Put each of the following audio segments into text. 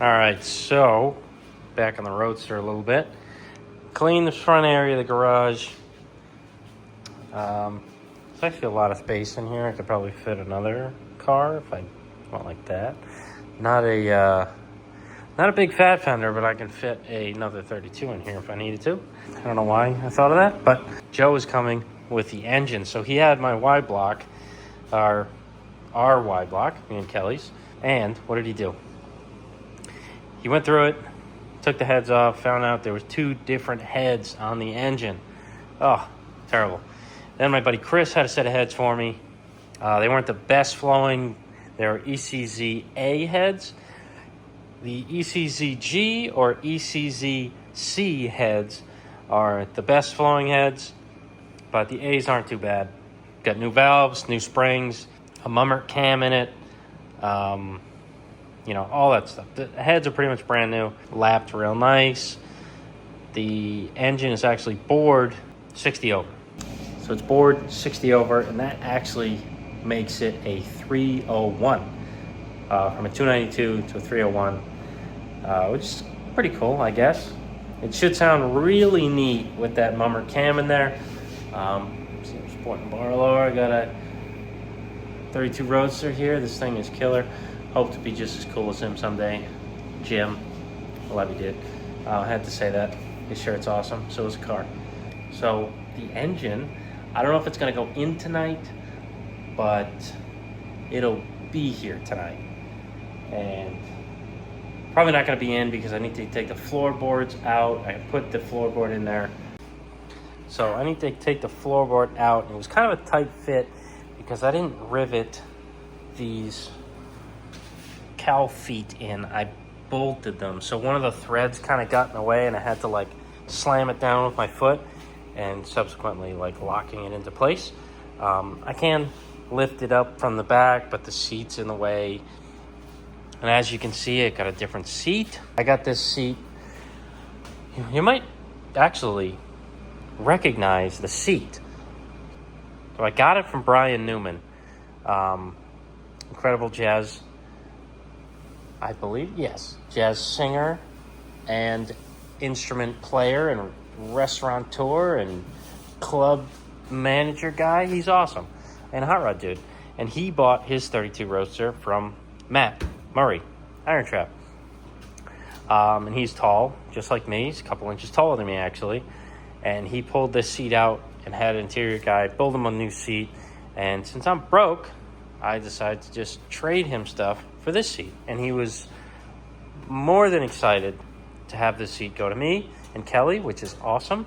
All right, so back on the Roadster a little bit. Clean the front area of the garage. There's actually a lot of space in here. I could probably fit another car if I went like that. Not a big fat fender, but I can fit another 32 in here if I needed to. I don't know why I thought of that, but Joe is coming with the engine. So he had my Y block, our Y block, me and Kelly's. And what did he do? He went through it, took the heads off, found out there was 2 different heads on the engine. Oh, terrible. Then my buddy Chris had a set of heads for me. They weren't the best flowing. They were ECZ-A heads. The ECZ-G or ECZ-C heads are the best flowing heads, but the A's aren't too bad. Got new valves, new springs, a mummer cam in it. All that stuff. The heads are pretty much brand new, lapped real nice. The engine is actually bored 60 over. So it's bored 60 over, and that actually makes it a 301. From a 292 to a 301, which is pretty cool, I guess. It should sound really neat with that mummer cam in there. Sport and bar lower. I got a 32 Roadster here. This thing is killer. Hope to be just as cool as him someday. Jim, I love you, dude. I had to say that. His shirt's awesome. So is the car. So the engine, I don't know if it's going to go in tonight, but it'll be here tonight. And probably not going to be in because I need to take the floorboards out. I put the floorboard in there. So I need to take the floorboard out. It was kind of a tight fit because I didn't rivet these cow feet in. I bolted them. So one of the threads kind of got in the way and I had to slam it down with my foot and subsequently locking it into place. I can lift it up from the back, but the seat's in the way. And as you can see, it got a different seat. I got this seat. You might actually recognize the seat. So I got it from Brian Newman. Incredible jazz, I believe, yes. Jazz singer and instrument player and restaurateur and club manager guy. He's awesome. And a hot rod dude. And he bought his 32 Roadster from Matt Murray, Iron Trap. And he's tall, just like me. He's a couple inches taller than me, actually. And he pulled this seat out and had an interior guy build him a new seat. And since I'm broke, I decided to just trade him stuff for this seat. And he was more than excited to have this seat go to me and Kelly, which is awesome.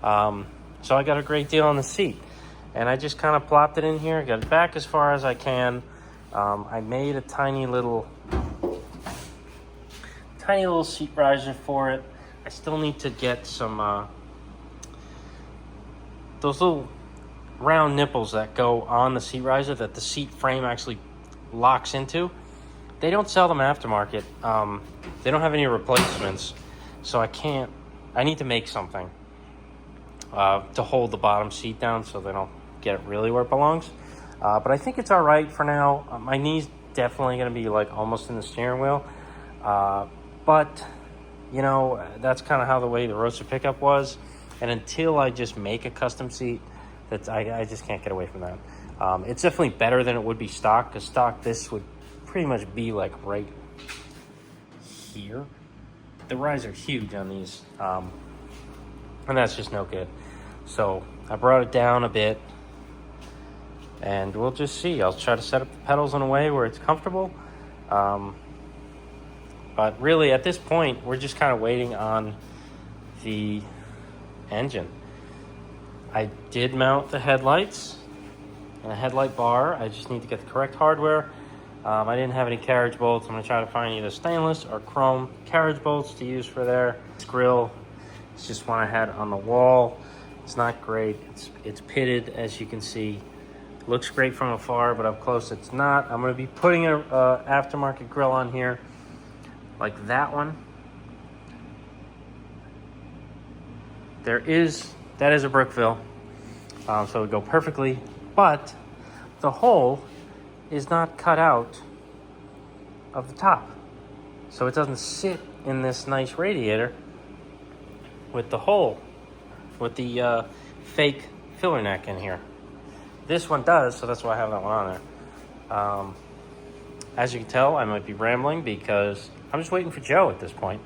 So I got a great deal on the seat. And I just kind of plopped it in here, got it back as far as I can. I made a tiny little seat riser for it. I still need to get some those little round nipples that go on the seat riser that the seat frame actually locks into. They don't sell them aftermarket. They don't have any replacements, so I need to make something to hold the bottom seat down so they don't get it really where it belongs. But I think it's all right for now. My knee's definitely going to be almost in the steering wheel. But, that's kind of how the way the Roadster pickup was. And until I just make a custom seat, I just can't get away from that. It's definitely better than it would be stock, because stock, this would pretty much be right here. The rides are huge on these, and that's just no good. So I brought it down a bit, and we'll just see. I'll try to set up the pedals in a way where it's comfortable. But really, at this point, we're just kind of waiting on the engine. I did mount the headlights and a headlight bar. I just need to get the correct hardware. I didn't have any carriage bolts. I'm going to try to find either stainless or chrome carriage bolts to use for there. This grill, it's just one I had on the wall. It's not great. It's pitted, as you can see. Looks great from afar, but up close it's not. I'm going to be putting an aftermarket grill on here, like that one. That is a Brookville, so it would go perfectly, but the hole is not cut out of the top. so it doesn't sit in this nice radiator with the hole, with the fake filler neck in here. This one does, so that's why I have that one on there. As you can tell, I might be rambling because I'm just waiting for Joe at this point.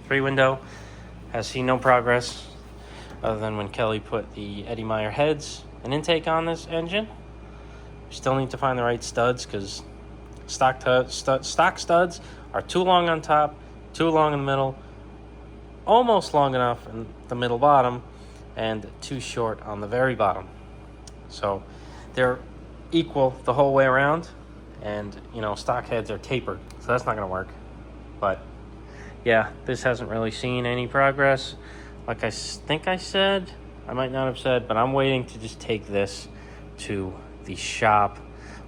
3-window has seen no progress other than when Kelly put the Eddie Meyer heads and intake on this engine. We still need to find the right studs because stock studs are too long on top, too long in the middle, almost long enough in the middle bottom, and too short on the very bottom. So they're equal the whole way around, and stock heads are tapered, so that's not going to work. But yeah, this hasn't really seen any progress. Like I think I said, I might not have said, but I'm waiting to just take this to the shop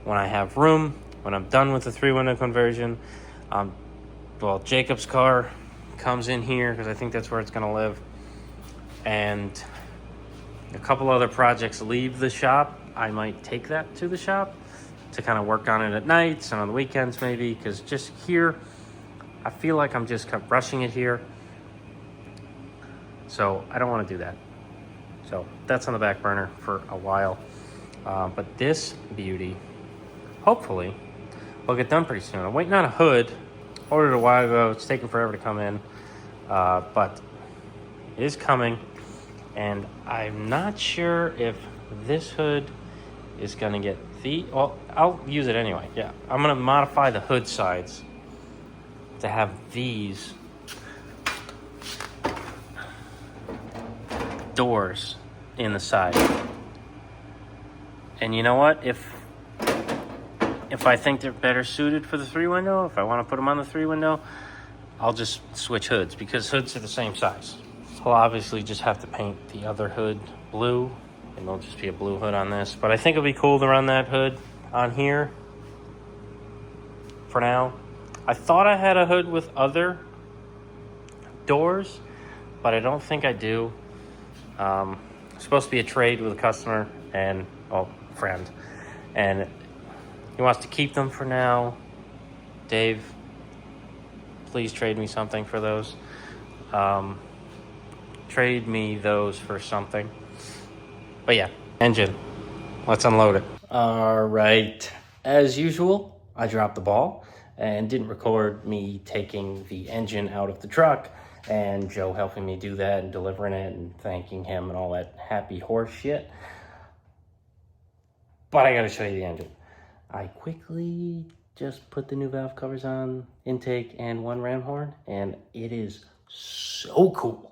when I have room, when I'm done with the 3-window conversion. Well, Jacob's car comes in here because I think that's where it's going to live, and a couple other projects leave the shop. I might take that to the shop to kind of work on it at nights and on the weekends maybe, because just here I feel like I'm just rushing it here, so I don't want to do that. So that's on the back burner for a while. But this beauty, hopefully, will get done pretty soon. I'm waiting on a hood. Ordered a while ago. It's taking forever to come in. But it is coming. And I'm not sure if this hood is going to get well, I'll use it anyway. Yeah, I'm going to modify the hood sides to have these doors in the side. And you know what? If I think they're better suited for the 3-window, if I want to put them on the 3-window, I'll just switch hoods because hoods are the same size. I'll obviously just have to paint the other hood blue, and there'll just be a blue hood on this. But I think it'll be cool to run that hood on here for now. I thought I had a hood with other doors, but I don't think I do. It's supposed to be a trade with a customer and friend, and he wants to keep them for now. Dave, please trade me something for those. Trade me those for something. But yeah, engine. Let's unload it. All right. As usual, I dropped the ball and didn't record me taking the engine out of the truck and Joe helping me do that and delivering it and thanking him and all that happy horse shit. But I gotta show you the engine. I quickly just put the new valve covers on, intake and one ram horn, and it is so cool.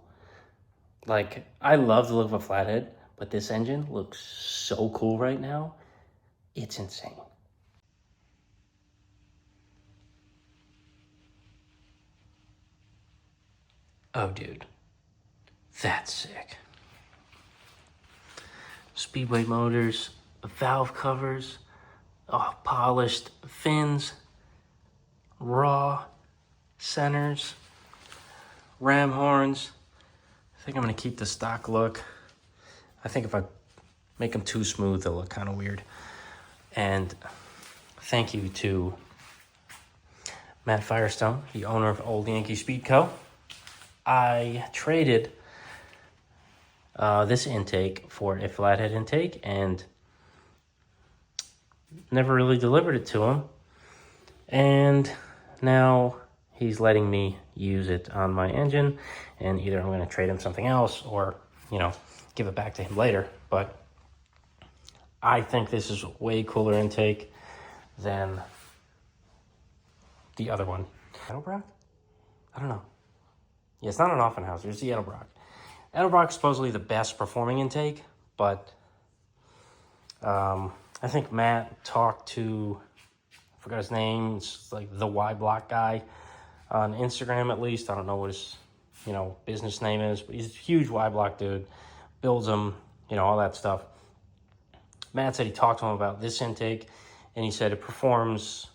Like, I love the look of a flathead, but this engine looks so cool right now. It's insane. Oh, dude. That's sick. Speedway motors, valve covers, polished fins, raw centers, ram horns. I think I'm going to keep the stock look. I think if I make them too smooth, they'll look kind of weird. And thank you to Matt Firestone, the owner of Old Yankee Speed Co. I traded this intake for a flathead intake and never really delivered it to him. And now he's letting me use it on my engine, and either I'm going to trade him something else or, give it back to him later. But I think this is a way cooler intake than the other one. Edelbrock? I don't know. Yeah, it's not an Offenhauser, it's the Edelbrock. Edelbrock is supposedly the best performing intake, but I think Matt talked to, I forgot his name, it's like the Y Block guy on Instagram at least. I don't know what his, business name is, but he's a huge Y Block dude, builds them, all that stuff. Matt said he talked to him about this intake, and he said it performs,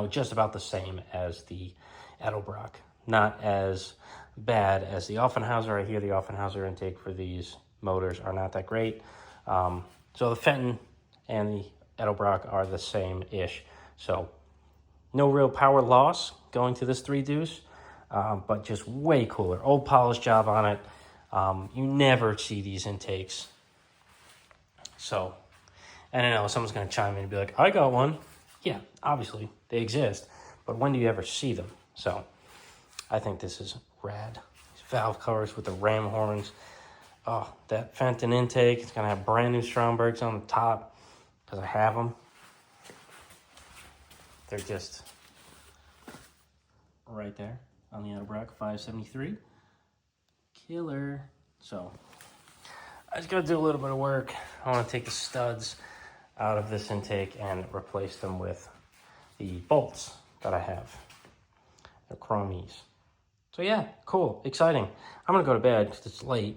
just about the same as the Edelbrock. Not as bad as the Offenhauser. I hear the Offenhauser intake for these motors are not that great. So the Fenton and the Edelbrock are the same-ish. So No real power loss going to this 3 deuce, but just way cooler. Old polish job on it. You never see these intakes. So, and I know someone's going to chime in and be like, I got one. Yeah, obviously they exist, but when do you ever see them? So I think this is rad. These valve covers with the ram horns. Oh, that Fenton intake. It's going to have brand new Strombergs on the top because I have them. They're just right there on the outer bracket, 573. Killer. So I just got to do a little bit of work. I want to take the studs out of this intake and replace them with the bolts that I have. They're chromies. So yeah, cool, exciting. I'm gonna go to bed because it's late,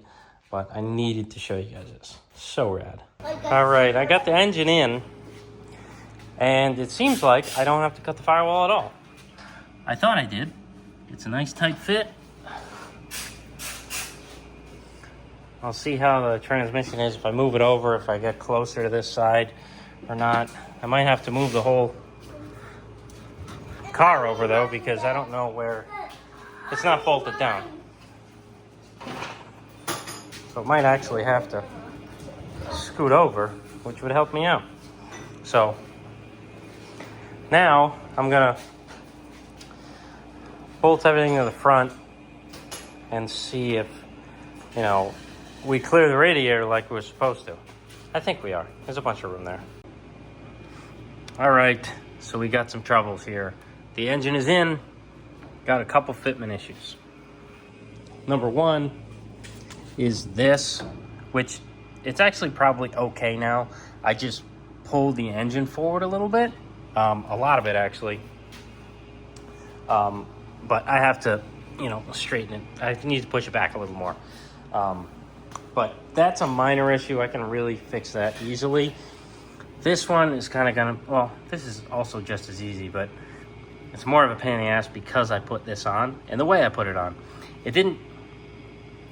but I needed to show you guys this. So rad. All right, I got the engine in, and it seems like I don't have to cut the firewall at all. I thought I did. It's a nice tight fit. I'll see how the transmission is if I move it over, if I get closer to this side or not. I might have to move the whole car over though, because I don't know where, it's not bolted down. So it might actually have to scoot over, which would help me out. So now I'm gonna bolt everything to the front and see if, you know, we clear the radiator like we're supposed to. I think we are. There's a bunch of room there. All right, so we got some troubles here. The engine is in, got a couple fitment issues. Number one is this, which it's actually probably okay now. I just pulled the engine forward a little bit, a lot of it actually. But I have to, you know, straighten it. I need to push it back a little more. But that's a minor issue. I can really fix that easily. This one is kind of gonna, well, this is also just as easy, but it's more of a pain in the ass because I put this on and the way I put it on. It didn't,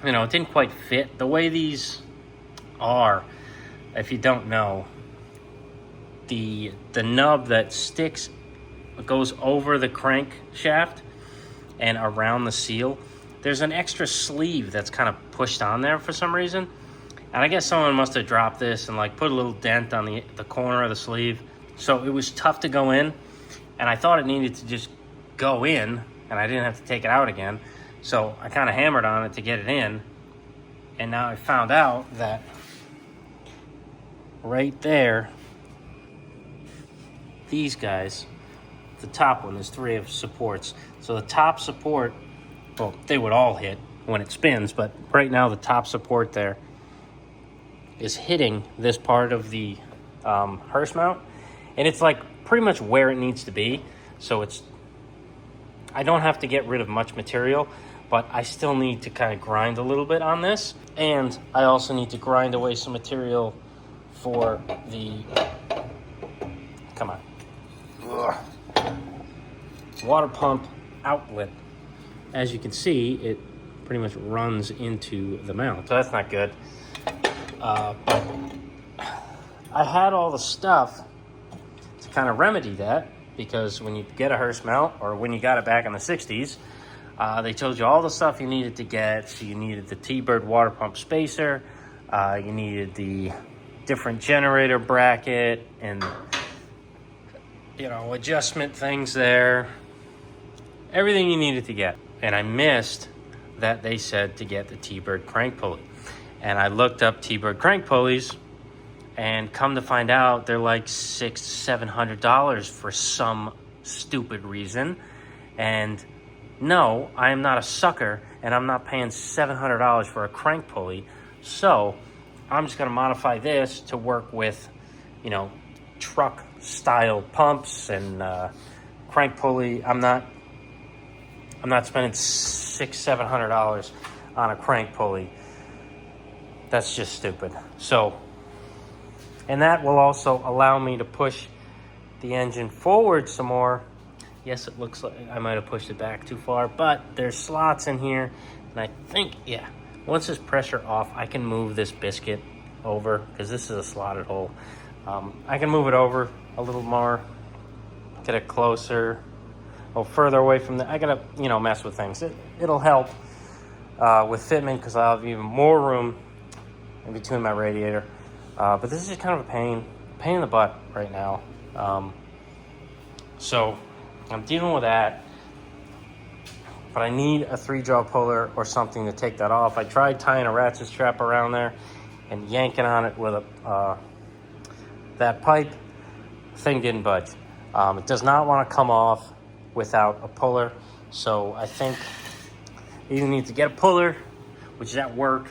you know, it didn't quite fit. The way these are, if you don't know, the nub that sticks, goes over the crankshaft and around the seal, there's an extra sleeve that's kind of pushed on there for some reason. And I guess someone must have dropped this and like put a little dent on the corner of the sleeve. So it was tough to go in. And I thought it needed to just go in and I didn't have to take it out again. So I kind of hammered on it to get it in. And now I found out that right there, these guys, the top one, there's 3 of supports. So the top support, well, they would all hit when it spins, but right now the top support there is hitting this part of the Hurst mount, and it's like pretty much where it needs to be. So it's, I don't have to get rid of much material, but I still need to kind of grind a little bit on this, and I also need to grind away some material for the, come on, water pump outlet. As you can see, it pretty much runs into the mount, so that's not good. But I had all the stuff to kind of remedy that, because when you get a Hurst mount, or when you got it back in the 60s, they told you all the stuff you needed to get. So you needed the T-Bird water pump spacer, you needed the different generator bracket, and, you know, adjustment things there. Everything you needed to get. And I missed that they said to get the T-Bird crank pulley. And I looked up T-Bird crank pulleys, and come to find out they're like $600-700 for some stupid reason. And no, I am not a sucker, and I'm not paying $700 for a crank pulley. So I'm just gonna modify this to work with, you know, truck style pumps and crank pulley. I'm not spending $600-700 on a crank pulley. That's just stupid. So, and that will also allow me to push the engine forward some more. Yes, it looks like I might have pushed it back too far, but there's slots in here, and I think, yeah, once this pressure off, I can move this biscuit over, because this is a slotted hole. I can move it over a little more, get it closer, little further away from the, I gotta, you know, mess with things. It'll help with fitment because I'll have even more room in between my radiator. But this is just kind of a pain in the butt right now. So I'm dealing with that. But I need a 3-jaw puller or something to take that off. I tried tying a ratchet strap around there and yanking on it with that pipe. Thing didn't budge. It does not want to come off without a puller. So I think I either need to get a puller, which is at work,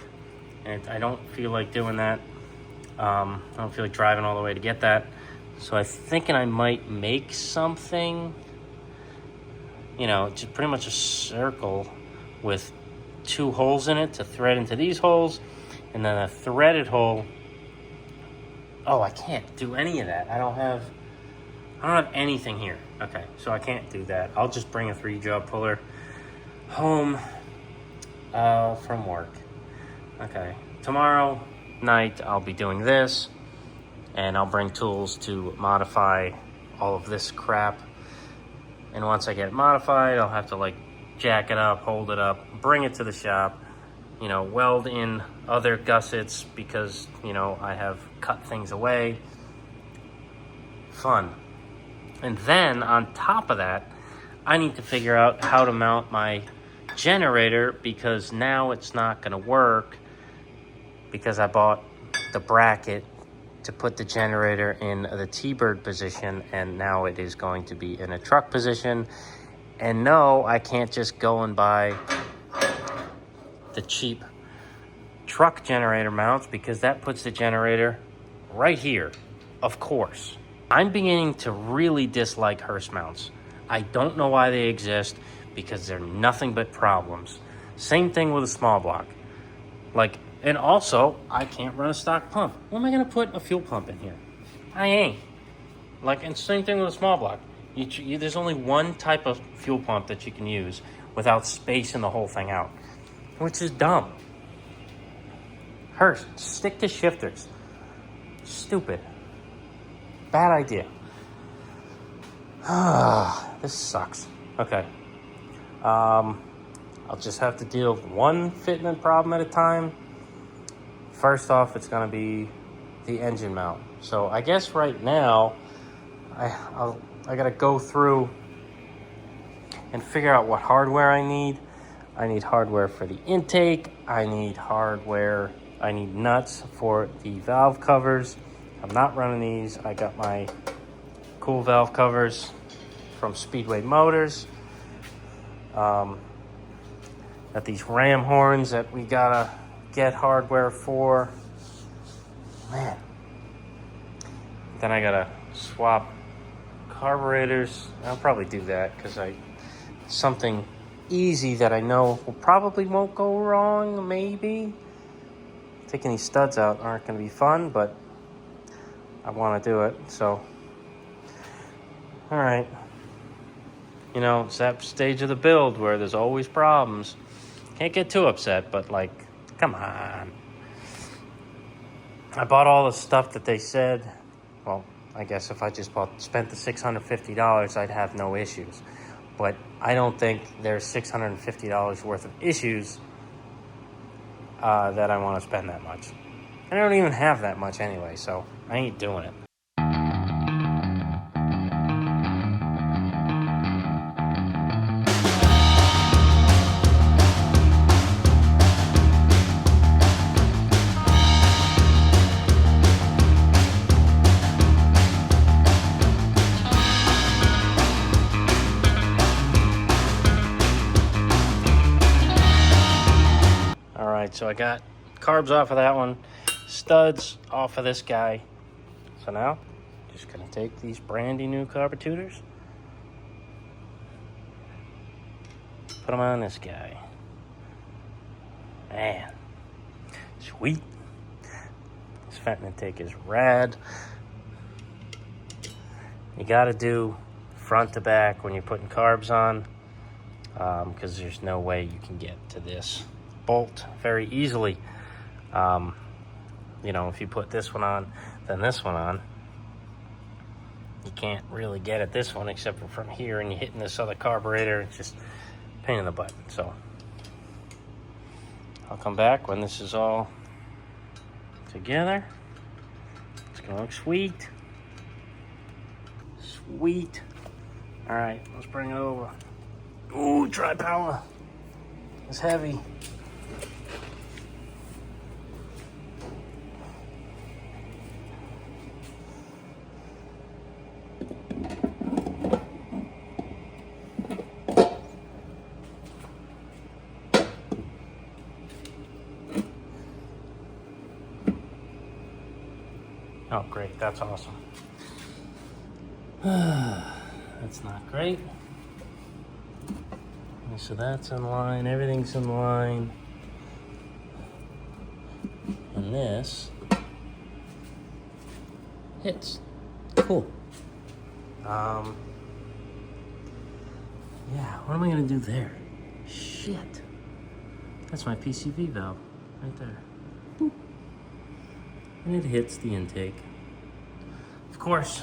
and I don't feel like doing that. I don't feel like driving all the way to get that. So I'm thinking I might make something, you know, just pretty much a circle with 2 holes in it to thread into these holes, and then a threaded hole. Oh, I can't do any of that. I don't have anything here. Okay, so I can't do that. I'll just bring a 3-jaw puller home from work. Okay, tomorrow night I'll be doing this, and I'll bring tools to modify all of this crap. And once I get it modified, I'll have to like jack it up, hold it up, bring it to the shop, you know, weld in other gussets because, you know, I have cut things away. Fun. And then on top of that, I need to figure out how to mount my generator because now it's not going to work because I bought the bracket to put the generator in the T-bird position, and now it is going to be in a truck position. And no, I can't just go and buy the cheap truck generator mounts because that puts the generator right here, of course. I'm beginning to really dislike Hurst mounts. I don't know why they exist because they're nothing but problems. Same thing with a small block. And also, I can't run a stock pump. Where am I going to put a fuel pump in here? I ain't. And same thing with a small block. There's only one type of fuel pump that you can use without spacing the whole thing out, which is dumb. Hurst, stick to shifters. Stupid. Bad idea. This sucks. Okay. I'll just have to deal with one fitment problem at a time. First off, it's going to be the engine mount. So I guess right now, I got to go through and figure out what hardware I need. I need hardware for the intake. I need nuts for the valve covers. I'm not running these. I got my cool valve covers from Speedway Motors. Got these ram horns that we gotta get hardware for. Man. Then I gotta swap carburetors. I'll probably do that because something easy that I know probably won't go wrong, maybe. Taking these studs out aren't gonna be fun, but I want to do it, so. All right. You know, it's that stage of the build where there's always problems. Can't get too upset, but come on. I bought all the stuff that they said. Well, I guess if I just spent the $650, I'd have no issues. But I don't think there's $650 worth of issues that I want to spend that much. I don't even have that much anyway, so I ain't doing it. All right, so I got carbs off of that one, studs off of this guy. So now, just gonna take these brandy new carburetors, put them on this guy. Man, sweet. This fitment intake is rad. You gotta do front to back when you're putting carbs on, because there's no way you can get to this bolt very easily. You know, if you put this one on, then this one on, you can't really get at this one except for from here, and you're hitting this other carburetor. It's just a pain in the butt. So I'll come back when this is all together. It's gonna look sweet. Sweet. All right, let's bring it over. Ooh, dry power. It's heavy. Oh, great, that's awesome. That's not great. So that's in line, everything's in line. And this hits. Cool. Yeah, what am I gonna do there? Shit. That's my PCV valve, right there. Boop. And it hits the intake. Of course,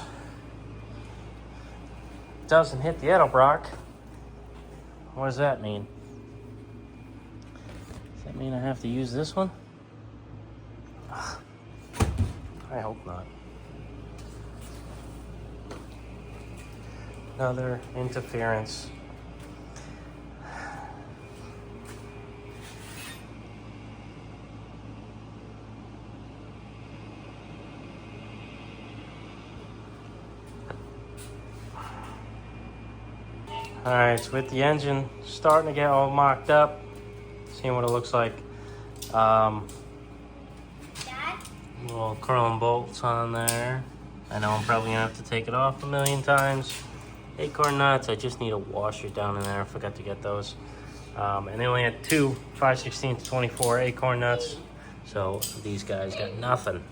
it doesn't hit the Edelbrock. What does that mean? Does that mean I have to use this one? Ugh. I hope not. Another interference. All right, so with the engine starting to get all mocked up, seeing what it looks like. Little chrome bolts on there. I know I'm probably gonna have to take it off a million times. Acorn nuts, I just need a washer down in there. I forgot to get those. And they only had two 5/16 to 24 acorn nuts. So these guys got nothing.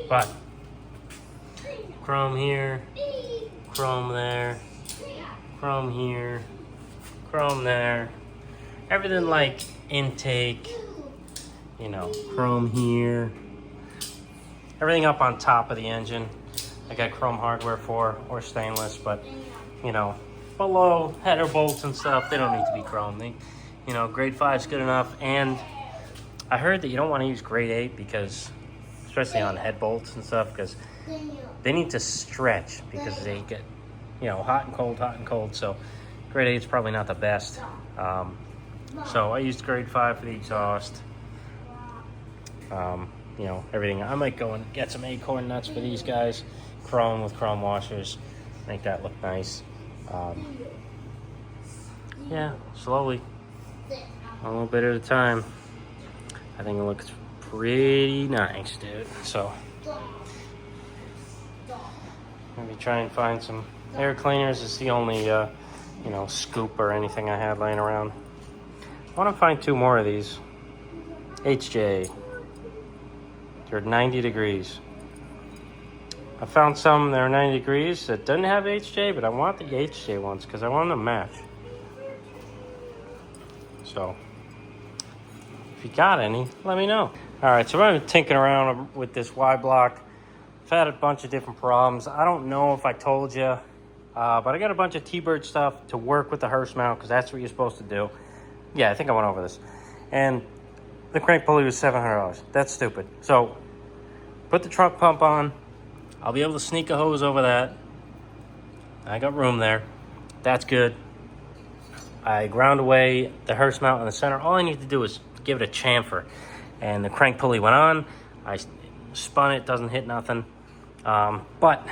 But chrome here, chrome there, chrome here, chrome there. Everything like intake, you know, chrome here. Everything up on top of the engine. I got chrome hardware for, or stainless, but you know, below header bolts and stuff, they don't need to be chrome. They, you know, grade 5 is good enough. And I heard that you don't want to use grade 8 because, especially on head bolts and stuff, because they need to stretch because they get, you know, hot and cold. So grade 8 is probably not the best. So I used grade 5 for the exhaust. You know, everything. I might go and get some acorn nuts for these guys. Chrome with chrome washers. Make that look nice. Yeah, slowly. A little bit at a time. I think it looks pretty nice, dude. So, maybe try and find some air cleaners. It's the only, you know, scoop or anything I had laying around. I want to find 2 more of these. HJ. They're 90 degrees. I found some that are 90 degrees that doesn't have HJ, but I want the HJ ones because I want them to match. So, if you got any, let me know. All right, so I've been tinkering around with this Y block. I've had a bunch of different problems. I don't know if I told you, but I got a bunch of T-Bird stuff to work with the Hurst mount because that's what you're supposed to do. Yeah, I think I went over this. And the crank pulley was $700. That's stupid. So, put the trunk pump on. I'll be able to sneak a hose over that. I got room there. That's good. I ground away the Hurst mount in the center. All I need to do is give it a chamfer. And the crank pulley went on. I spun it, doesn't hit nothing. But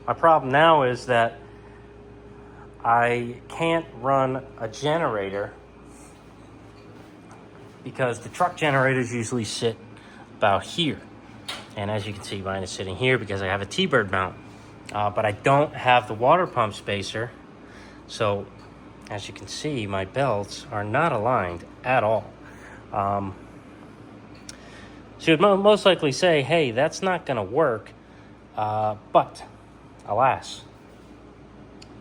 my problem now is that I can't run a generator because the truck generators usually sit about here. And as you can see, mine is sitting here because I have a T-Bird mount. But I don't have the water pump spacer. So, as you can see, my belts are not aligned at all. So you'd most likely say, hey, that's not going to work. But, alas,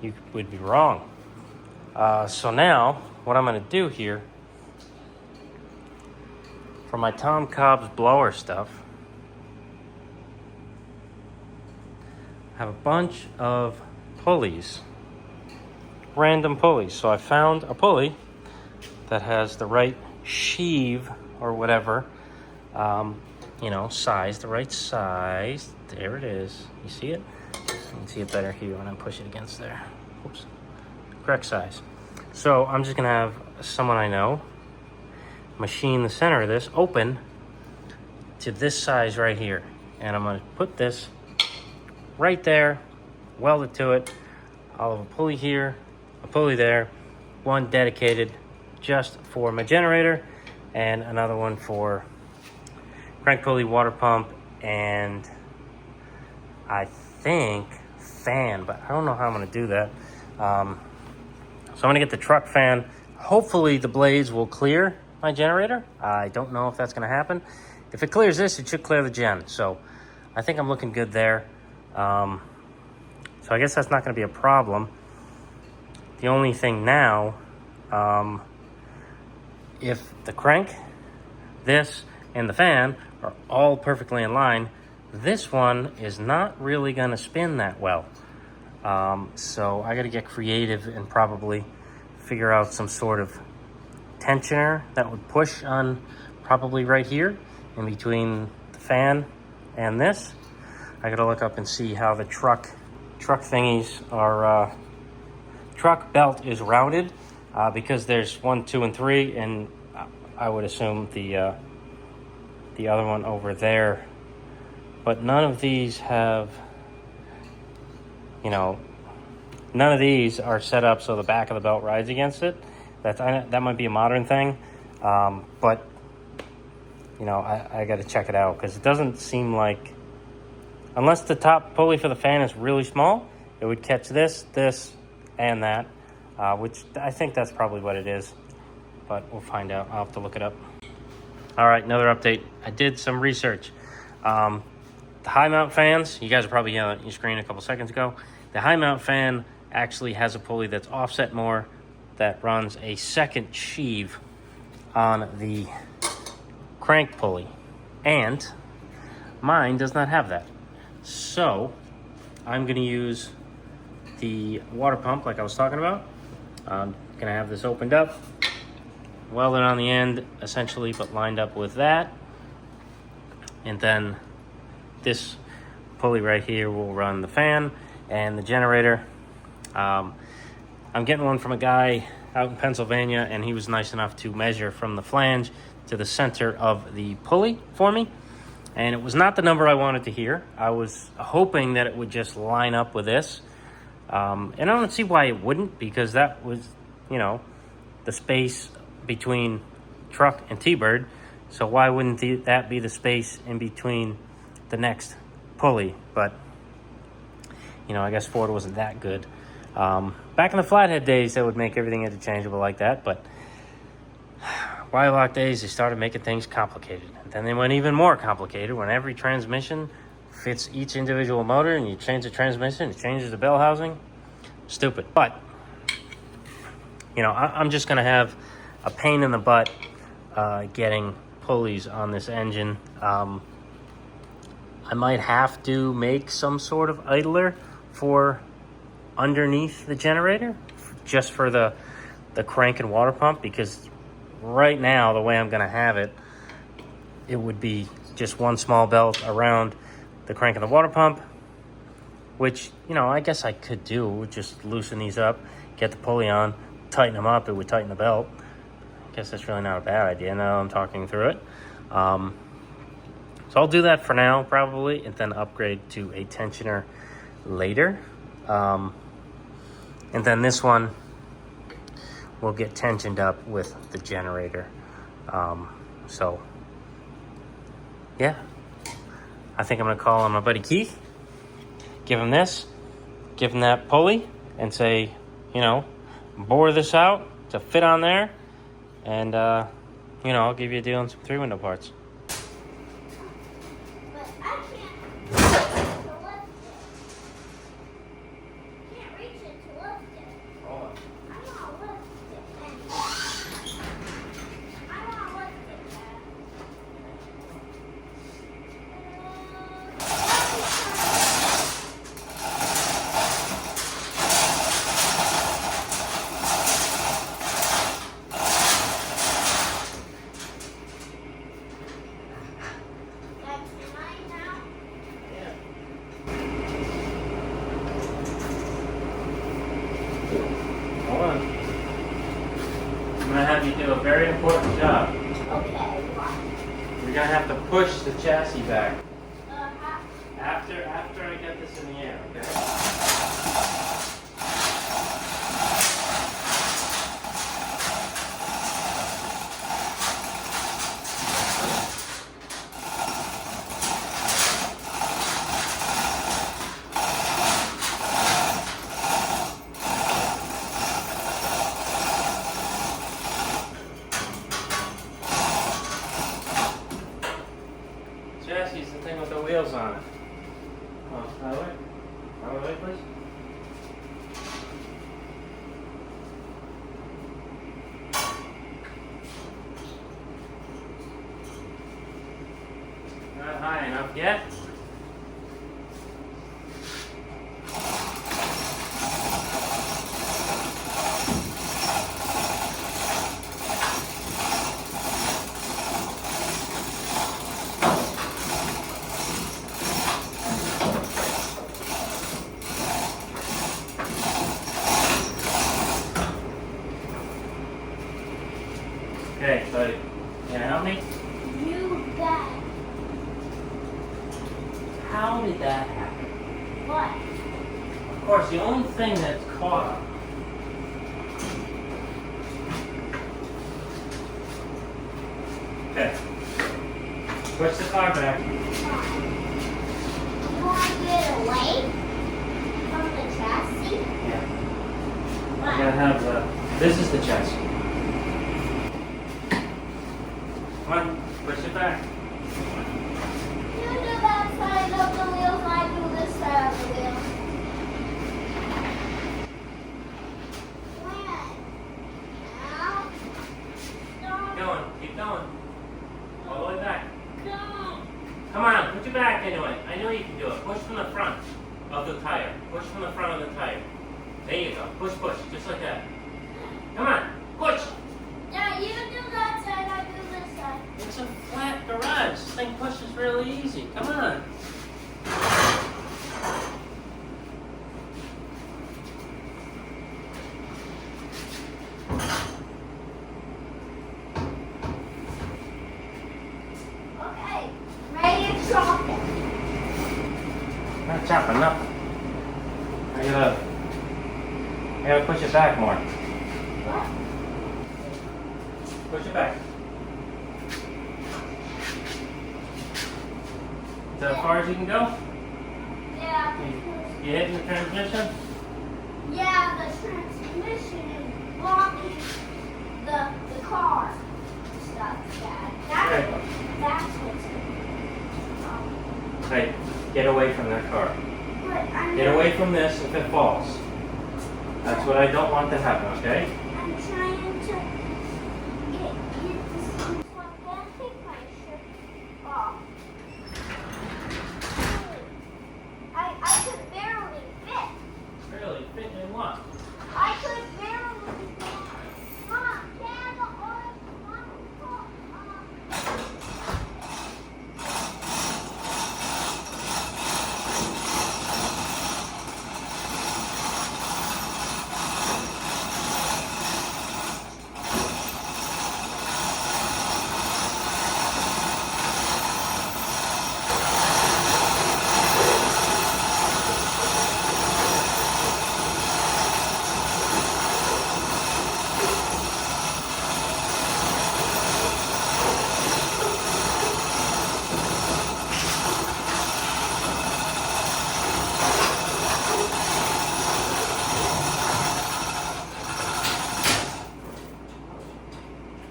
you would be wrong. So now, what I'm going to do here, for my Tom Cobb's blower stuff, have a bunch of pulleys, random pulleys. So I found a pulley that has the right sheave or whatever, you know, size, the right size. There it is. You see it? You can see it better here when I push it against there. Oops. Correct size. So I'm just gonna have someone I know machine the center of this open to this size right here. And I'm gonna put this right there, weld it to it. I'll have a pulley here, a pulley there, one dedicated just for my generator, and another one for crank pulley, water pump, and I think fan, but I don't know how I'm gonna do that. So I'm gonna get the truck fan. Hopefully the blades will clear my generator. I don't know if that's gonna happen. If it clears this, it should clear the gen. So I think I'm looking good there. So I guess that's not gonna be a problem. The only thing now, if the crank, this, and the fan are all perfectly in line, this one is not really gonna spin that well. So I gotta get creative and probably figure out some sort of tensioner that would push on probably right here in between the fan and this. I gotta look up and see how the truck thingies are, truck belt is rounded, because there's 1, 2, and 3, and I would assume the other one over there. But none of these have, you know, none of these are set up so the back of the belt rides against it. That might be a modern thing, but you know, I got to check it out because it doesn't seem like, unless the top pulley for the fan is really small, it would catch this, and that, which I think that's probably what it is, but we'll find out. I'll have to look it up. All right, another update. I did some research. The high mount fans, you guys are probably yelling at your screen a couple seconds ago. The high mount fan actually has a pulley that's offset more that runs a second sheave on the crank pulley, and mine does not have that. So I'm going to use the water pump like I was talking about. I'm going to have this opened up, welded on the end essentially, but lined up with that, and then this pulley right here will run the fan and the generator. I'm getting one from a guy out in Pennsylvania, and he was nice enough to measure from the flange to the center of the pulley for me, and it was not the number I wanted to hear. I was hoping that it would just line up with this, and I don't see why it wouldn't, because that was, you know, the space between truck and T-Bird, so why wouldn't that be the space in between the next pulley? But you know, I guess Ford wasn't that good. Back in the flathead days, they would make everything interchangeable like that, but Wylock days, they started making things complicated. And then they went even more complicated when every transmission fits each individual motor, and you change the transmission, it changes the bell housing. Stupid. But, you know, I'm just going to have a pain in the butt getting pulleys on this engine. I might have to make some sort of idler for underneath the generator, just for the crank and water pump, because right now the way I'm going to have it, it would be just one small belt around the crank and the water pump, which, you know, I guess I could do, just loosen these up, get the pulley on, tighten them up, it would tighten the belt. I guess that's really not a bad idea now I'm talking through it. So I'll do that for now, probably, and then upgrade to a tensioner later. And then this one will get tensioned up with the generator. So, yeah. I think I'm going to call on my buddy Keith, give him this, give him that pulley, and say, you know, bore this out to fit on there, and, you know, I'll give you a deal on some 3-window parts. I'm gonna have you do a very important job. Okay, what? You're gonna have to push the chassis back. How? After I get this in the air, okay? Chassis is the thing with the wheels on it. Oh, out of the way. Out of the way, please. Not high enough yet. Okay, buddy. Can you help me? You bet. How did that happen? What? Of course, the only thing that's caught. Okay. Push the car back. You want to get away from the chassis? Yeah. What? We're gonna have this is the chassis. Come on, push it back. You do that side of the wheels, I do this side of the wheels. Now. Keep going, keep going. All the way back. Don't. Come on, put your back into it. I know you can do it. Push from the front of the tire. Push from the front of the tire. There you go. Push, push, just like that. Come on, push. Yeah, you do that side, I do this side. It's a flat garage. This thing pushes really easy. Come on. Okay, ready to chop it. Not chopping nothing. I gotta push it back more. What? Push it back. Is that as far as you can go? Yeah. You hitting the transmission? Yeah, the transmission is blocking the car stuff, Dad. That's what's Hey, get away from that car. But I'm Get away from this if it falls. That's what I don't want to happen, okay? I'm trying to get this so I can take my shirt off. I could barely fit. Really? Fit in what? I could barely fit. Mom, Dad, the oil,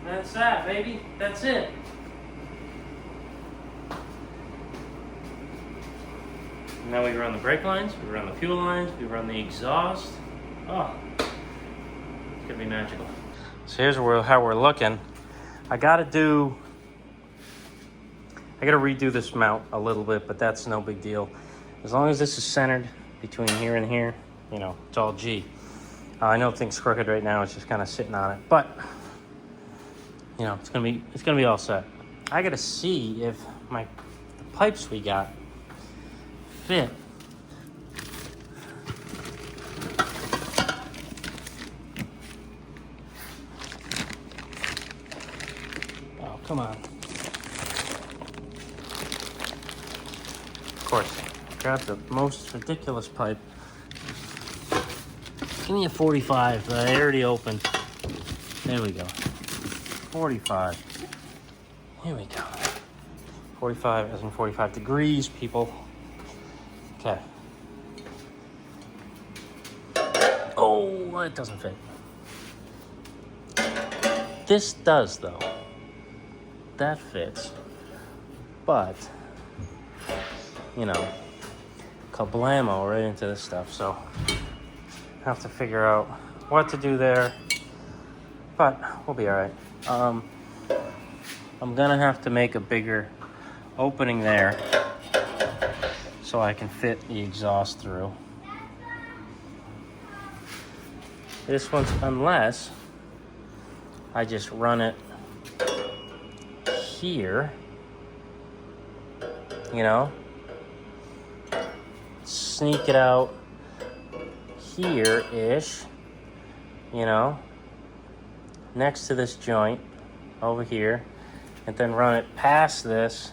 That's that, baby. That's it. Now we run the brake lines, we run the fuel lines, we run the exhaust. Oh, it's gonna be magical. So here's how we're looking. I gotta redo this mount a little bit, but that's no big deal. As long as this is centered between here and here, you know, it's all G. I know things crooked right now, it's just kind of sitting on it, but you know, it's gonna be all set. I gotta see if the pipes we got fit. Come on. Of course, grab the most ridiculous pipe. Give me a 45 that I already opened. There we go. 45. Here we go. 45 as in 45 degrees, people. Okay. Oh, it doesn't fit. This does, though. That fits. But, you know, kablamo right into this stuff. So, have to figure out what to do there. But, we'll be alright. I'm gonna have to make a bigger opening there so I can fit the exhaust through. This one's, unless I just run it here, you know, sneak it out here-ish, you know, next to this joint over here, and then run it past this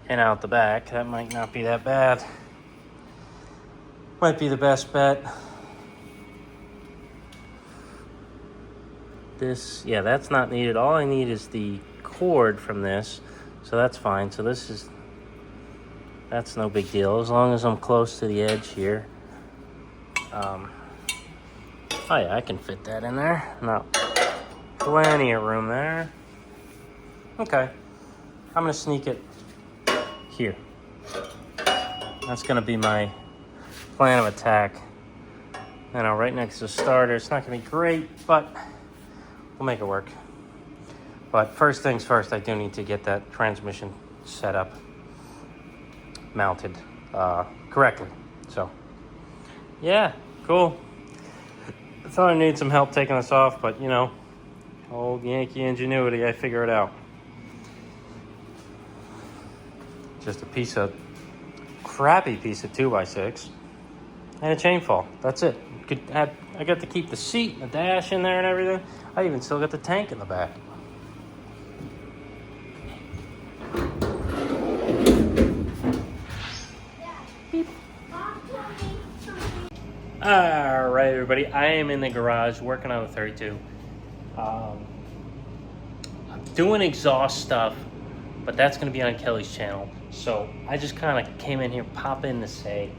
and out the back. That might not be that bad. Might be the best bet. This, yeah, that's not needed. All I need is the cord from this, so that's fine. So this is, that's no big deal as long as I'm close to the edge here. Oh yeah, I can fit that in there. No, plenty of room there. Okay, I'm gonna sneak it here. That's gonna be my plan of attack. You know, right next to the starter. It's not gonna be great, but we'll make it work. But first things first, I do need to get that transmission set up, mounted correctly. So, yeah, cool. I thought I needed some help taking this off, but you know, old Yankee ingenuity, I figure it out. Just a crappy piece of 2x6 and a chain fall. That's it. I got to keep the seat and the dash in there and everything. I even still got the tank in the back. All right, everybody. I am in the garage working on the 32. I'm doing exhaust stuff, but that's going to be on Kelly's channel. So I just kind of came in here, pop in to say,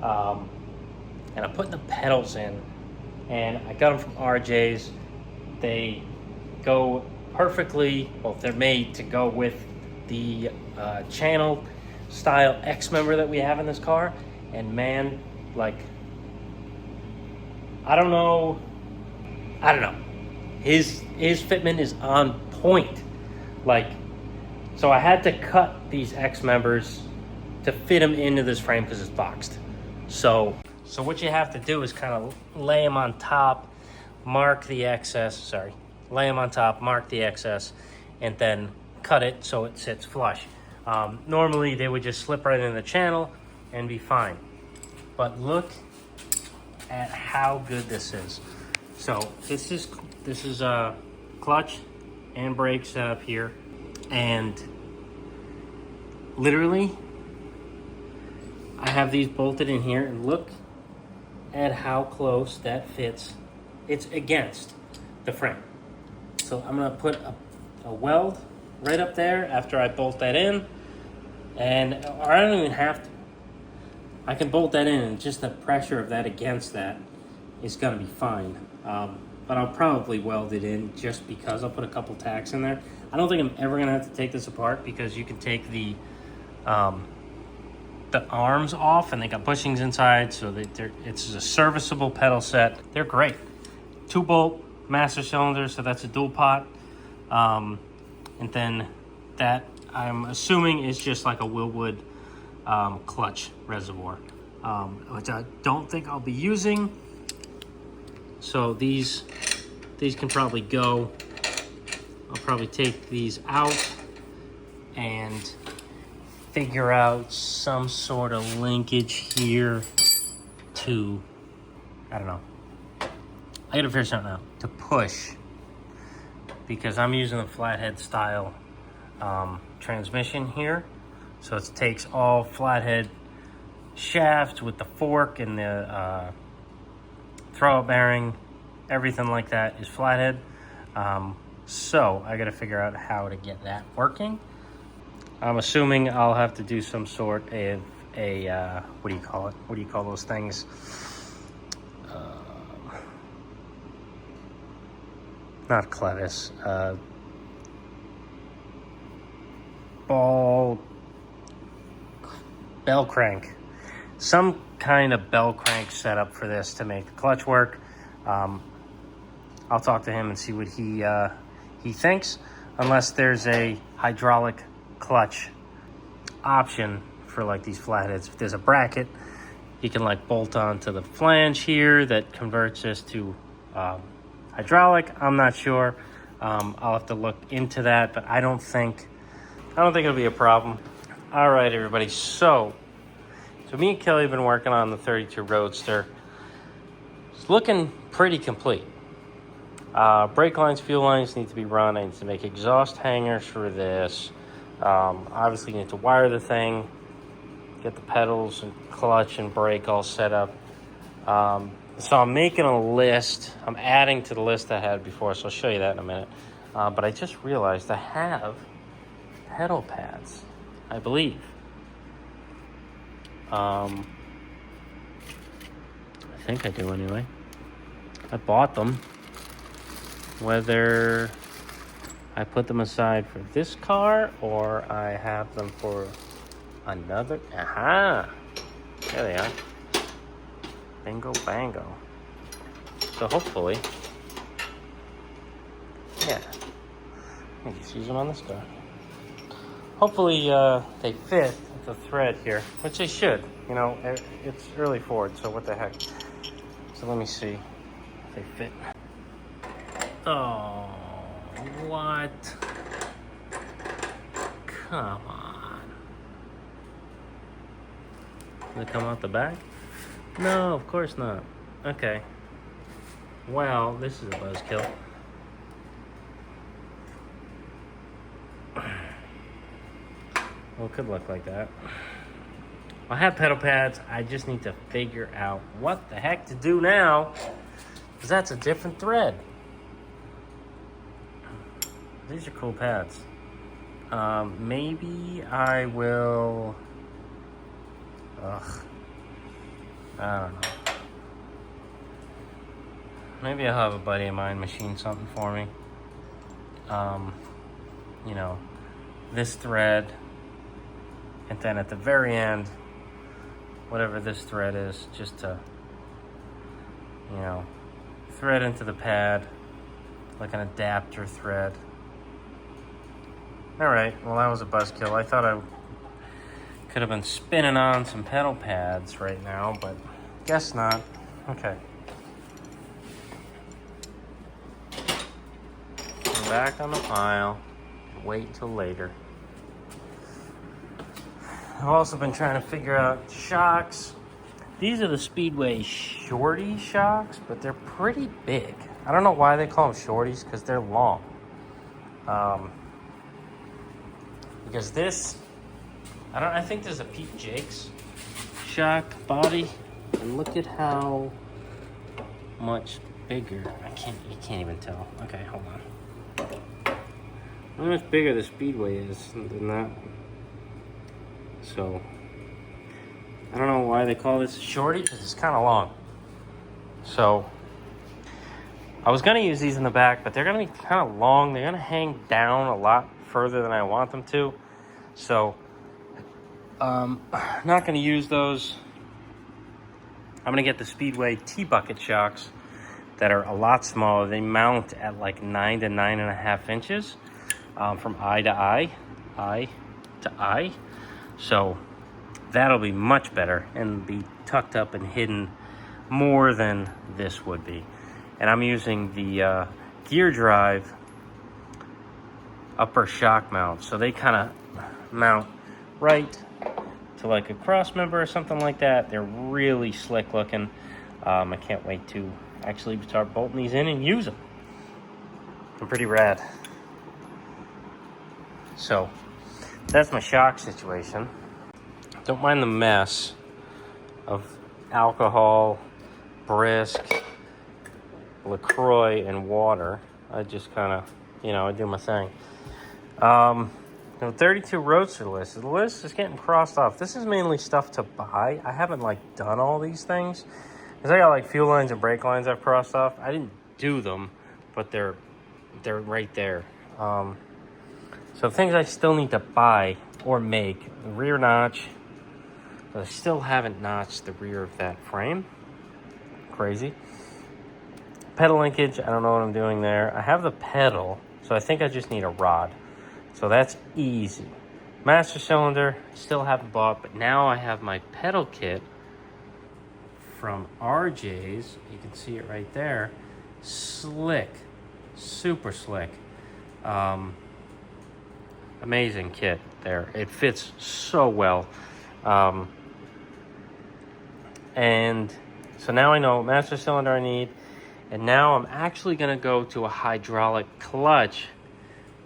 and I'm putting the pedals in, and I got them from RJ's. They go perfectly, well, they're made to go with the channel style X member that we have in this car. And man, like, I don't know. His fitment is on point. Like, so I had to cut these X members to fit them into this frame because it's boxed. So what you have to do is kind of lay them on top, mark the excess, lay them on top, mark the excess, and then cut it so it sits flush. Normally they would just slip right in the channel and be fine. But look at how good this is. So this is a clutch and brake setup here, and literally I have these bolted in here, and look at how close that fits. It's against the frame. So I'm gonna put a weld right up there after I bolt that in, or I don't even have to. I can bolt that in, and just the pressure of that against that is gonna be fine. But I'll probably weld it in just because. I'll put a couple tacks in there. I don't think I'm ever gonna have to take this apart because you can take the arms off, and they got bushings inside, so it's a serviceable pedal set. They're great. 2-bolt master cylinder, so that's a dual pot. And then that, I'm assuming, is just like a Willwood clutch reservoir, which I don't think I'll be using. So these can probably go. I'll probably take these out and figure out some sort of linkage here to, I don't know. I gotta figure something out to push because I'm using a flathead style transmission here. So it takes all flathead shafts with the fork and the throw-out bearing, everything like that is flathead. So I gotta figure out how to get that working. I'm assuming I'll have to do some sort of a what do you call it? What do you call those things? Not clevis. Bell crank. Some kind of bell crank setup for this to make the clutch work. I'll talk to him and see what he thinks, unless there's a hydraulic clutch option for like these flatheads. If there's a bracket, you can like bolt onto the flange here that converts this to hydraulic. I'm not sure. I'll have to look into that, but I don't think it'll be a problem. All right, everybody. So me and Kelly have been working on the 32 Roadster. It's looking pretty complete. Brake lines, fuel lines need to be run. I need to make exhaust hangers for this. Obviously, you need to wire the thing, get the pedals and clutch and brake all set up. So I'm making a list. I'm adding to the list I had before, so I'll show you that in a minute. But I just realized I have pedal pads, I believe. I think I do anyway. I bought them. Whether I put them aside for this car or I have them for another. Aha! There they are. Bingo bango. So hopefully, yeah, I can just use them on this car. Hopefully they fit the thread here, which they should. You know, it's early Ford, so what the heck. So let me see if they fit. Oh, what? Come on. Did they come out the back? No, of course not. Okay. Well, this is a buzzkill. Well, it could look like that. I have pedal pads. I just need to figure out what the heck to do now, because that's a different thread. These are cool pads. Maybe I will... Ugh. I don't know. Maybe I'll have a buddy of mine machine something for me. You know, this thread, and then at the very end, whatever this thread is, just to, you know, thread into the pad, like an adapter thread. All right, well, that was a buzzkill. I thought I could have been spinning on some pedal pads right now, but guess not. Okay. Come back on the pile. Wait till later. I've also been trying to figure out shocks. These are the Speedway Shorty shocks, but they're pretty big. I don't know why they call them Shorties, because they're long. Because this, I think there's a Pete Jakes shock body, and look at how much bigger. You can't even tell. Okay, hold on. How much bigger the Speedway is than that. So, I don't know why they call this Shorty, because it's kind of long. So, I was going to use these in the back, but they're going to be kind of long. They're going to hang down a lot further than I want them to. So, not going to use those. I'm going to get the Speedway T-bucket shocks that are a lot smaller. They mount at like 9 to 9.5 inches from eye to eye. So that'll be much better and be tucked up and hidden more than this would be. And I'm using the gear drive upper shock mount. So they kind of mount right to like a cross member or something like that. They're really slick looking. I can't wait to actually start bolting these in and use them. and pretty rad. So that's my shock situation. Don't mind the mess of alcohol, brisk, LaCroix, and water. I just kind of, I do my thing. 32 Roadster list. The list is getting crossed off. This is mainly stuff to buy. I haven't done all these things because I got fuel lines and brake lines I've crossed off. I didn't do them, but they're right there. So things I still need to buy or make: the rear notch. But I still haven't notched the rear of that frame. Crazy. Pedal linkage. I don't know what I'm doing there. I have the pedal, so I think I just need a rod. So that's easy. Master cylinder, still haven't bought, but now I have my pedal kit from RJ's. You can see it right there. Slick, super slick. Amazing kit there. It fits so well. And so now I know master cylinder I need. And now I'm actually going to go to a hydraulic clutch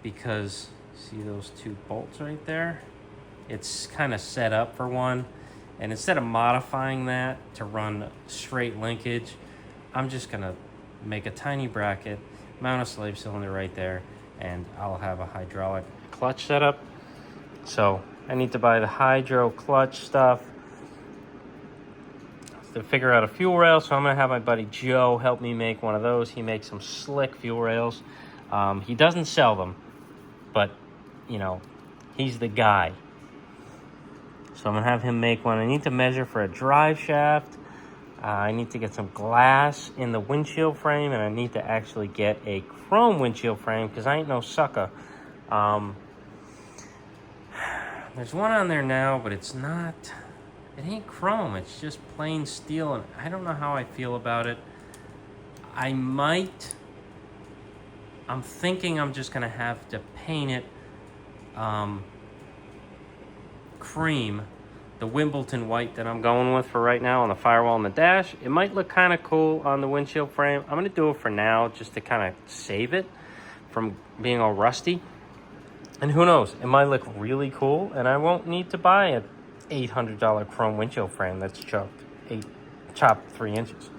because see those two bolts right there? It's kind of set up for one. And instead of modifying that to run straight linkage, I'm just going to make a tiny bracket, mount a slave cylinder right there, and I'll have a hydraulic clutch setup. So I need to buy the hydro clutch stuff to figure out a fuel rail. So I'm going to have my buddy Joe help me make one of those. He makes some slick fuel rails. He doesn't sell them, but he's the guy. So I'm going to have him make one. I need to measure for a drive shaft. I need to get some glass in the windshield frame, and I need to actually get a chrome windshield frame because I ain't no sucker. There's one on there now, but it ain't chrome. It's just plain steel, and I don't know how I feel about it. I'm thinking I'm just going to have to paint it cream, the Wimbledon white that I'm going with for right now on the firewall and the dash. It might look kind of cool on the windshield frame. I'm going to do it for now just to kind of save it from being all rusty. And who knows, it might look really cool and I won't need to buy a $800 chrome windshield frame that's chopped 3 inches.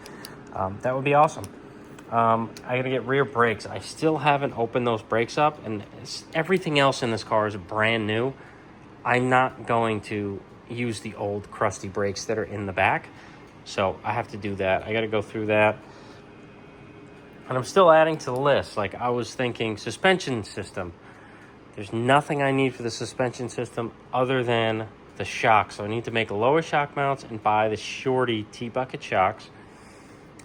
That would be awesome. I gotta get rear brakes. I still haven't opened those brakes up, and everything else in this car is brand new. I'm not going to use the old crusty brakes that are in the back, so I have to do that. I gotta go through that. And I'm still adding to the list. I was thinking suspension system. There's nothing I need for the suspension system other than the shocks. So I need to make lower shock mounts and buy the shorty T-bucket shocks.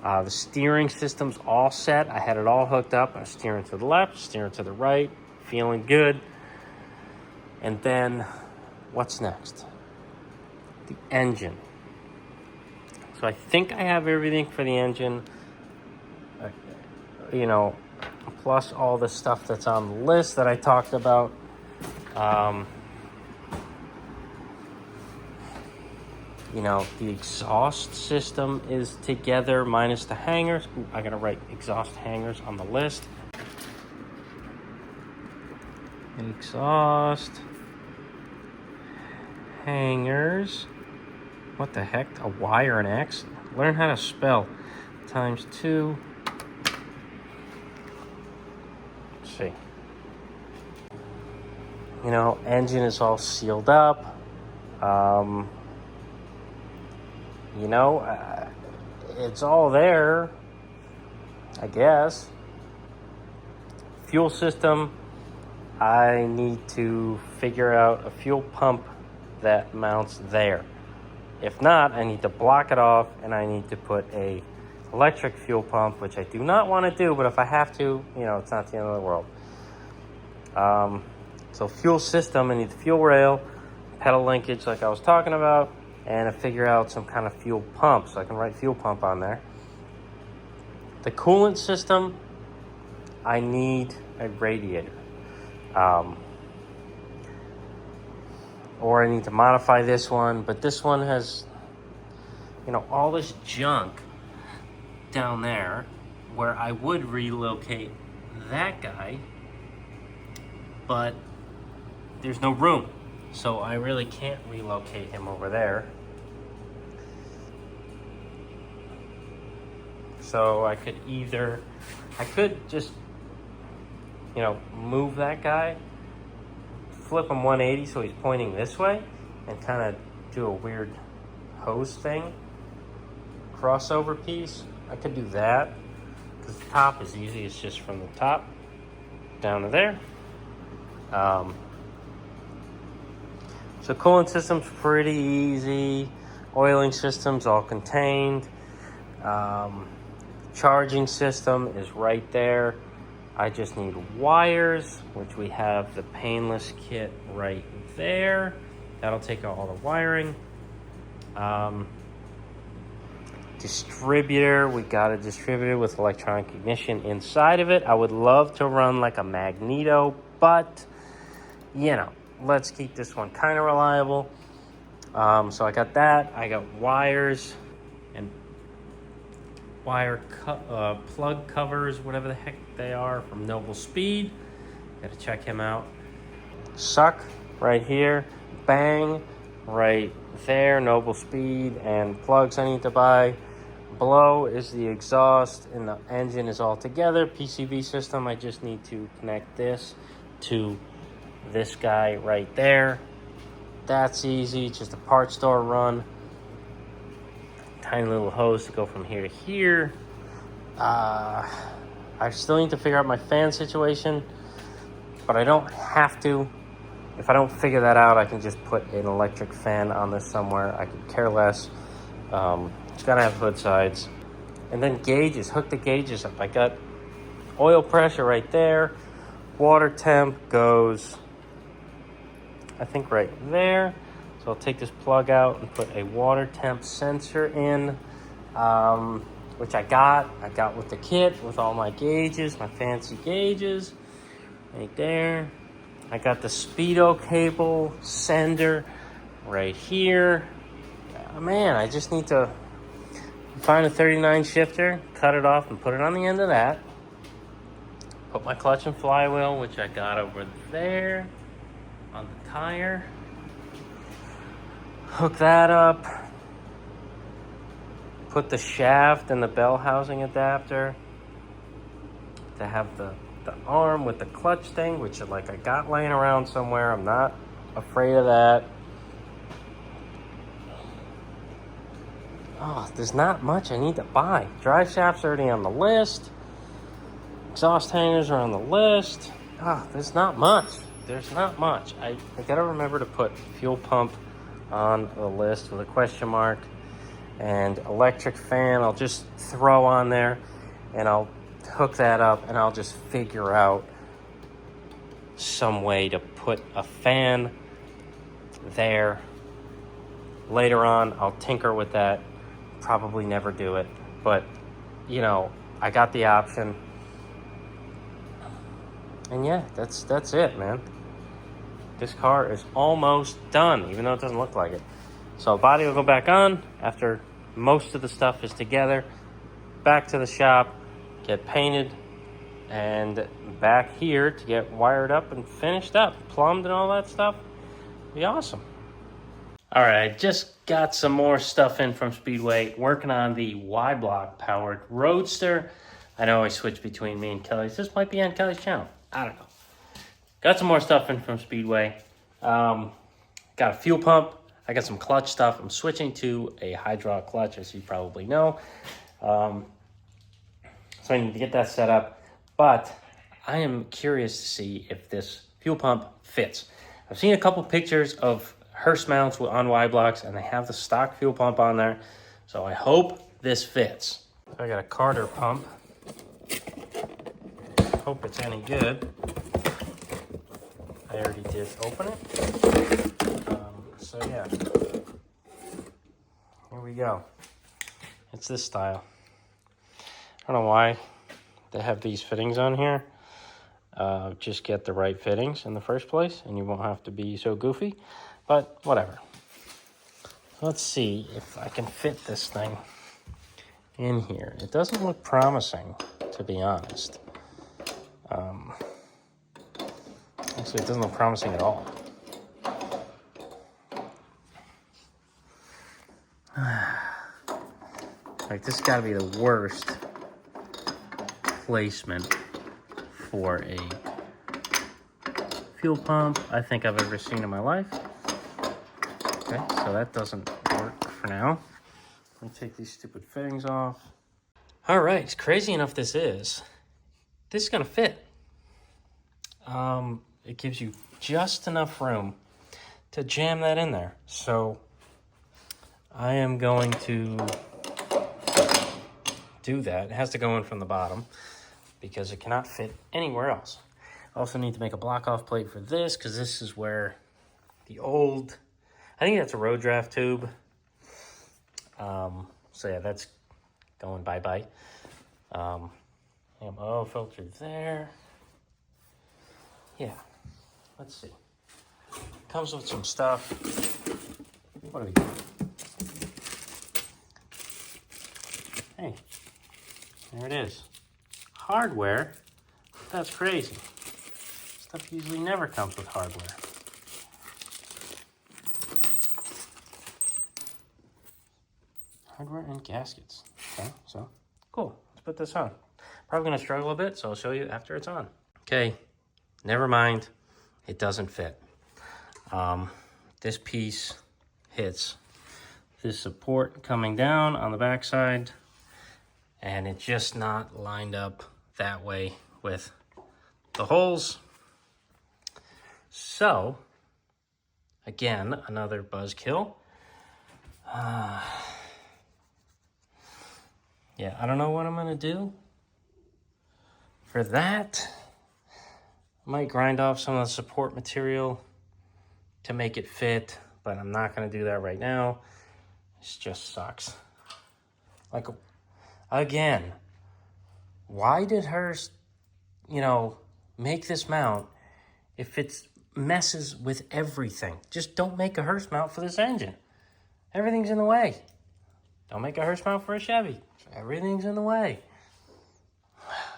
The steering system's all set. I had it all hooked up. I'm steering to the left, steering to the right, feeling good. And then what's next? The engine. So I think I have everything for the engine. Plus all the stuff that's on the list that I talked about. The exhaust system is together minus the hangers. Ooh, I gotta write exhaust hangers on the list. Exhaust hangers. What the heck? A Y or an X? Learn how to spell. ×2. Let's see. Engine is all sealed up. It's all there, I guess. Fuel system, I need to figure out a fuel pump that mounts there. If not, I need to block it off and I need to put a electric fuel pump, which I do not want to do, but if I have to, it's not the end of the world. So fuel system, I need the fuel rail, pedal linkage like I was talking about, and to figure out some kind of fuel pump, so I can write fuel pump on there. The coolant system, I need a radiator. Or I need to modify this one, but this one has, all this junk down there where I would relocate that guy, but there's no room. So I really can't relocate him over there. So I could just, you know, move that guy, flip him 180 so he's pointing this way, and kind of do a weird hose thing, crossover piece. I could do that, because the top is easy. It's just from the top down to there. So cooling system's pretty easy. Oiling system's all contained. Charging system is right there. I just need wires, which we have the painless kit right there. That'll take out all the wiring. Distributor, we got a distributor with electronic ignition inside of it. I would love to run like a magneto, but you know, let's keep this one kind of reliable. So I got that. I got wires and plug covers, whatever the heck they are, from Noble Speed. Got to check him out. Suck right here. Bang right there. Noble Speed and plugs I need to buy. Below is the exhaust, and the engine is all together. PCV system, I just need to connect this to this guy right there. That's easy, just a parts store run. Tiny little hose to go from here to here. I still need to figure out my fan situation, but I don't have to. If I don't figure that out, I can just put an electric fan on this somewhere. I could care less. It's gotta have hood sides. And then gauges, hook the gauges up. I got oil pressure right there. Water temp goes, I think, right there. So I'll take this plug out and put a water temp sensor in, which I got with the kit with all my gauges, my fancy gauges right there. I got the Speedo cable sender right here. Man, I just need to find a 39 shifter, cut it off and put it on the end of that. Put my clutch and flywheel, which I got over there on the tire. Hook that up. Put the shaft and the bell housing adapter to have the arm with the clutch thing, which I got laying around somewhere. I'm not afraid of that. Oh, there's not much I need to buy. Drive shaft's already on the list. Exhaust hangers are on the list. There's not much. There's not much. I gotta remember to put fuel pump on the list with a question mark. And electric fan, I'll just throw on there and I'll hook that up, and I'll just figure out some way to put a fan there. Later on, I'll tinker with that. Probably never do it, but you know, I got the option. And yeah, that's it, man. This car is almost done, even though it doesn't look like it. So body will go back on after most of the stuff is together. Back to the shop, get painted, and back here to get wired up and finished up, plumbed and all that stuff. Be awesome. All right, I just got some more stuff in from Speedway, working on the Y-Block powered Roadster. I know I switched between me and Kelly's. This might be on Kelly's channel. I don't know. Got some more stuff in from Speedway. Got a fuel pump. I got some clutch stuff. I'm switching to a hydraulic clutch, as you probably know. So I need to get that set up. But I am curious to see if this fuel pump fits. I've seen a couple pictures of Hurst mounts on Y-blocks, and they have the stock fuel pump on there. So I hope this fits. I got a Carter pump. Hope it's any good. I already did open it. So yeah, here we go. It's this style. I don't know why they have these fittings on here. Just get the right fittings in the first place, and you won't have to be so goofy. But whatever. Let's see if I can fit this thing in here. It doesn't look promising, to be honest. Actually, it doesn't look promising at all. Like, this has got to be the worst placement for a fuel pump I think I've ever seen in my life. Okay, so that doesn't work for now. Let me take these stupid fittings off. All right, as crazy enough this is gonna fit. It gives you just enough room to jam that in there. So I am going to do that. It has to go in from the bottom because it cannot fit anywhere else. I also need to make a block off plate for this because this is where the old, I think that's a road draft tube. So yeah, that's going bye-bye. MO filter there. Yeah, let's see. Comes with some stuff. What do we got? Hey, there it is. Hardware? That's crazy. Stuff usually never comes with hardware. Hardware and gaskets. Okay, so cool. Let's put this on. Probably gonna struggle a bit, so I'll show you after it's on. Okay, never mind. It doesn't fit. This piece hits this support coming down on the backside, and it's just not lined up that way with the holes. So, again, another buzzkill. Yeah, I don't know what I'm gonna do for that. I might grind off some of the support material to make it fit, but I'm not gonna do that right now. This just sucks. Like, again, why did Hurst, make this mount if it messes with everything? Just don't make a Hurst mount for this engine. Everything's in the way. Don't make a Hurst mount for a Chevy. Everything's in the way.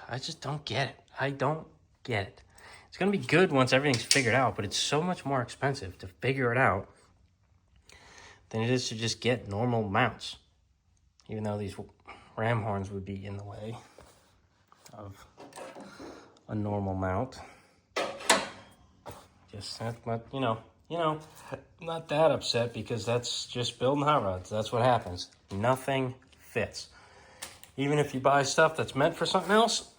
I just don't get it. I don't get it. It's going to be good once everything's figured out, but it's so much more expensive to figure it out than it is to just get normal mounts. Even though these ram horns would be in the way of a normal mount. Just, but, not that upset because that's just building hot rods. That's what happens. Nothing fits. Even if you buy stuff that's meant for something else,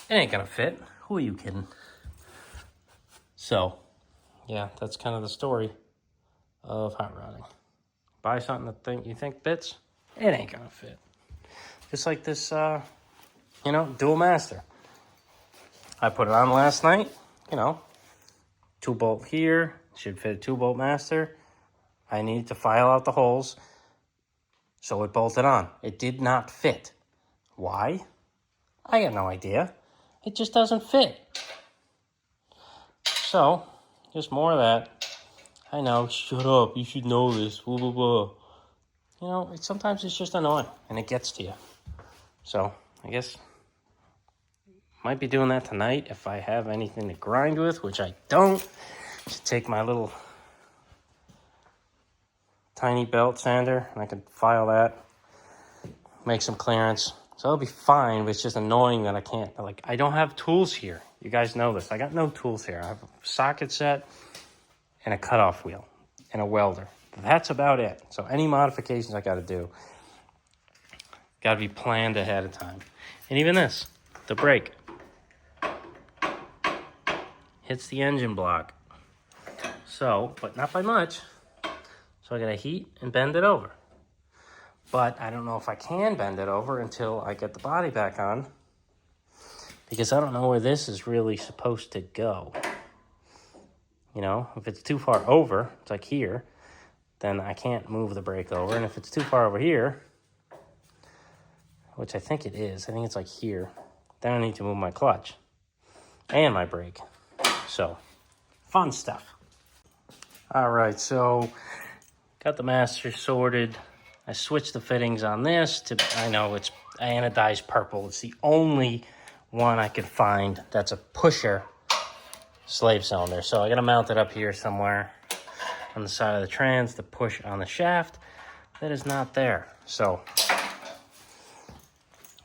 it ain't gonna fit. Who are you kidding? So, yeah, that's kind of the story of hot rodding. Buy something that you think fits, it ain't gonna fit. Just like this, dual master. I put it on last night, 2-bolt here, should fit a 2-bolt master. I needed to file out the holes, so it bolted on. It did not fit. Why? I got no idea. It just doesn't fit. So, just more of that. I know, shut up, you should know this, blah, blah, blah. Sometimes it's just annoying, and it gets to you. So, I guess might be doing that tonight if I have anything to grind with, which I don't. Just take my little tiny belt sander, and I can file that, make some clearance. So it'll be fine, but it's just annoying that I can't, I don't have tools here. You guys know this. I got no tools here. I have a socket set and a cutoff wheel and a welder. That's about it. So any modifications I got to do, got to be planned ahead of time. And even this, the brake, hits the engine block. So, but not by much. So I got to heat and bend it over. But I don't know if I can bend it over until I get the body back on, because I don't know where this is really supposed to go. If it's too far over, it's like here, then I can't move the brake over. And if it's too far over here, which I think it is, I think it's like here, then I need to move my clutch and my brake. So, fun stuff. All right, so got the master sorted. I switched the fittings on this to, I know it's anodized purple. It's the only one I could find that's a pusher slave cylinder. So I gotta mount it up here somewhere on the side of the trans to push on the shaft. That is not there. So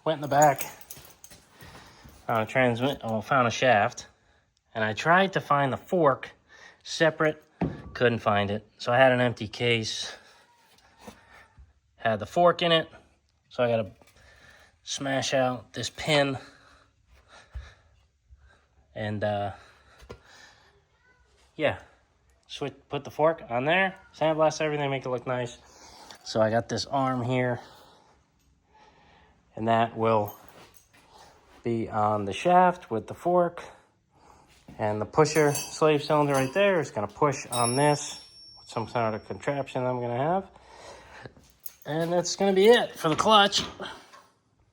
went in the back, found a shaft, and I tried to find the fork separate, couldn't find it. So I had an empty case, had the fork in it, so I gotta smash out this pin and yeah, put the fork on there, sandblast everything, make it look nice. So I got this arm here, and that will be on the shaft with the fork, and the pusher slave cylinder right there is gonna push on this with some sort of contraption I'm gonna have. And that's gonna be it for the clutch.